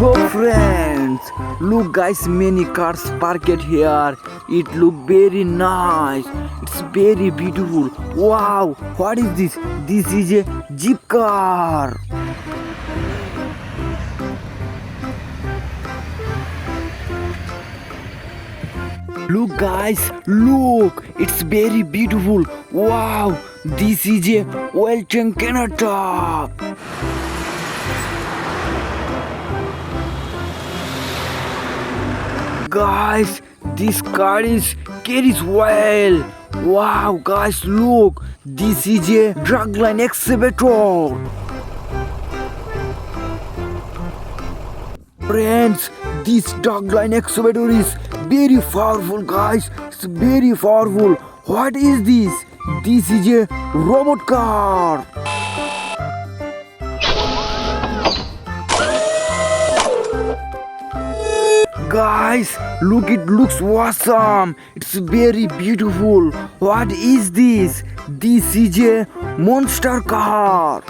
Oh friends, look guys, many cars parked here. It look very nice. It's very beautiful. Wow, what is this? This is a jeep car. Look guys, look, it's very beautiful. Wow, this is a oil tank Canada. Guys, this car carries oil. Wow, guys, look, this is a drug line excavator. Friends, this drug line excavator is very powerful, guys. It's very powerful. What is this? This is a robot car. Guys, look, it looks awesome. It's very beautiful. What is this? This is a monster car.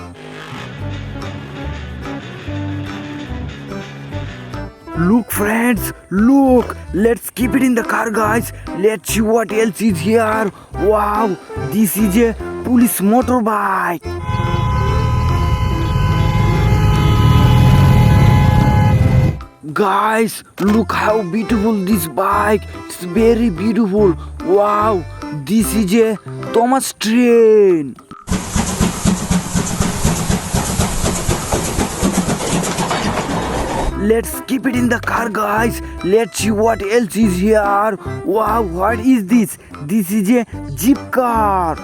Look friends, look. Let's keep it in the car, guys. Let's see what else is here. Wow, this is a police motorbike. Guys, look how beautiful this bike. It's very beautiful. Wow, this is a Thomas train. Let's keep it in the car, guys. Let's see what else is here. Wow, what is this? This is a jeep car.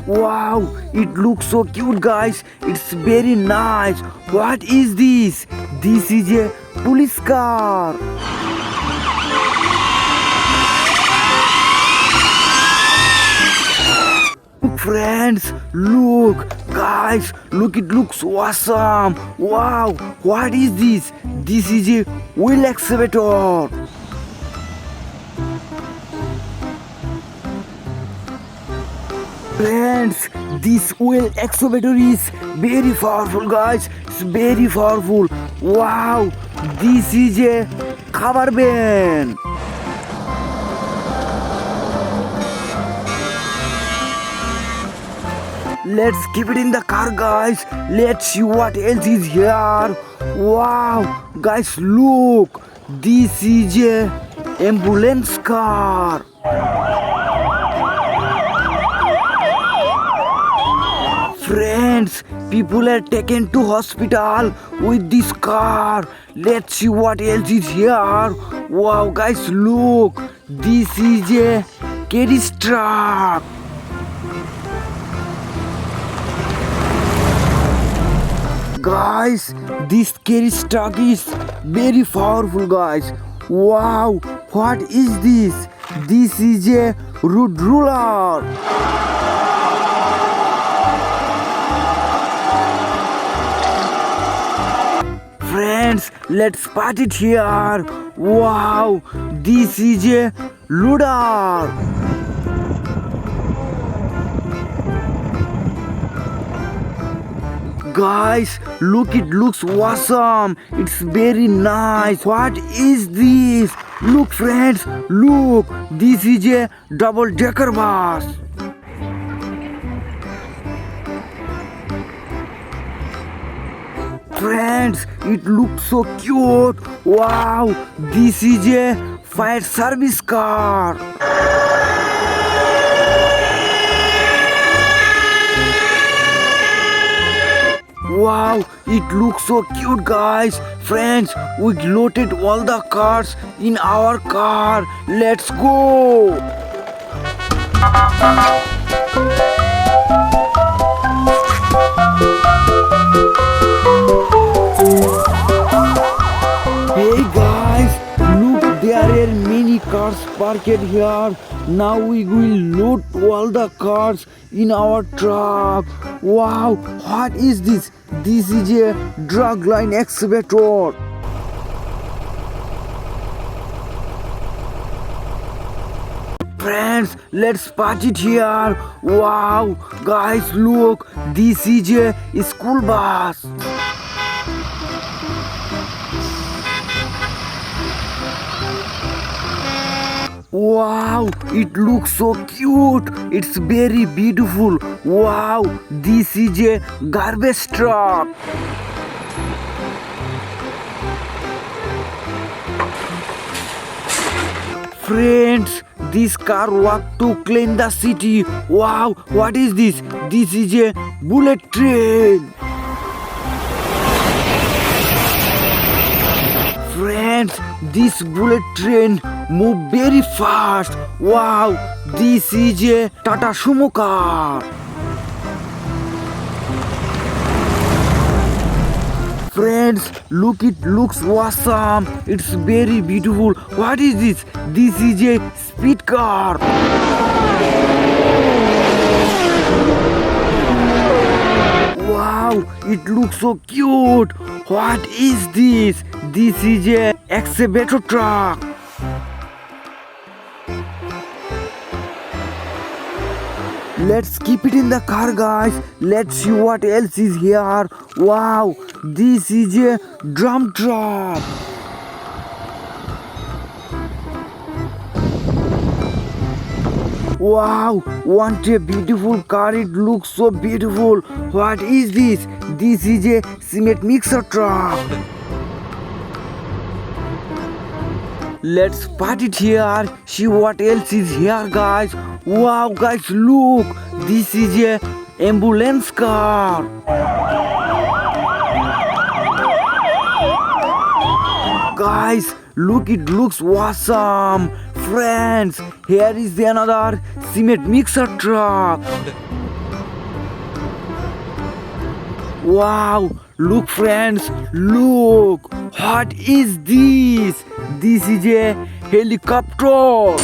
Wow, it looks so cute, guys. It's very nice. What is this? This is a police car. Friends, look, guys, look, it looks awesome. Wow, what is this? This is a wheel excavator. Friends, this wheel excavator is very powerful, guys. It's very powerful. Wow, this is a cover van. Let's keep it in the car, guys. Let's see what else is here. Wow, guys, look. This is a ambulance car. Friends, people are taken to hospital with this car. Let's see what else is here. Wow, guys, look. This is a carriage truck. Guys, this carriage truck is very powerful, guys. Wow, what is this? This is a road roller. Friends, let's put it here. Wow, this is a loader. Guys, look, it looks awesome. It's very nice. What is this? Look, friends, look. This is a double-decker bus. Friends, it looks so cute. Wow, this is a fire service car. Wow, it looks so cute, guys. Friends, we loaded all the cars in our car. Let's go. Hey guys, look, there are many cars parked ticket here. Now we will load all the cars in our truck. Wow, what is this? This is a drug line excavator. Friends, let's party it here. Wow, guys, look, this is a school bus. Wow, it looks so cute. It's very beautiful. Wow, this is a garbage truck. Friends, this car work to clean the city. Wow, what is this? This is a bullet train. Friends, this bullet train move very fast. Wow, this is a Tata Sumo car. Friends, look, it looks awesome. It's very beautiful. What is this? This is a speed car. Wow, it looks so cute. What is this? This is a excavator truck. Let's keep it in the car, guys. Let's see what else is here. Wow, this is a drum truck. Wow, what a beautiful car. It looks so beautiful. What is this? This is a cement mixer truck. Let's put it here. See what else is here, guys. Wow, guys, look. This is a ambulance car. Guys, look, it looks awesome. Friends, here is another cement mixer truck. Wow, look, friends, look. What is this? This is a helicopter.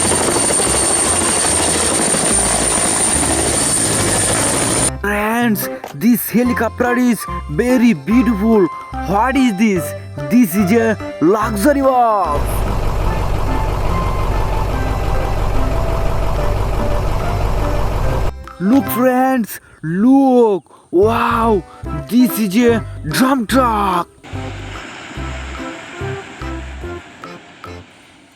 Friends, this helicopter is very beautiful. What is this? This is a luxury box. Look, friends, look. Wow, this is a drum truck.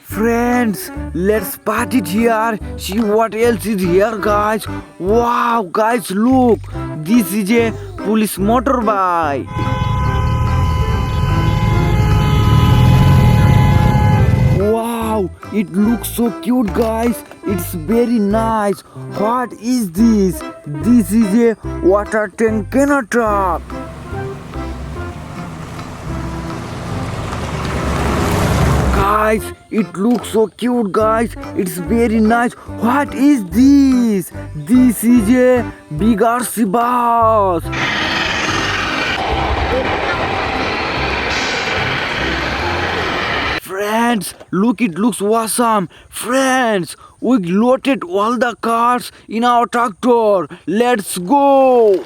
Friends, let's party it here. See what else is here, guys. Wow, guys, look. This is a police motorbike. Wow, it looks so cute, guys. It's very nice. What is this? This is a water tank cannon truck. Guys, it looks so cute, guys. It's very nice. What is this? This is a big RC bus. Friends, look, it looks awesome. Friends, we loaded all the cars in our tractor. Let's go.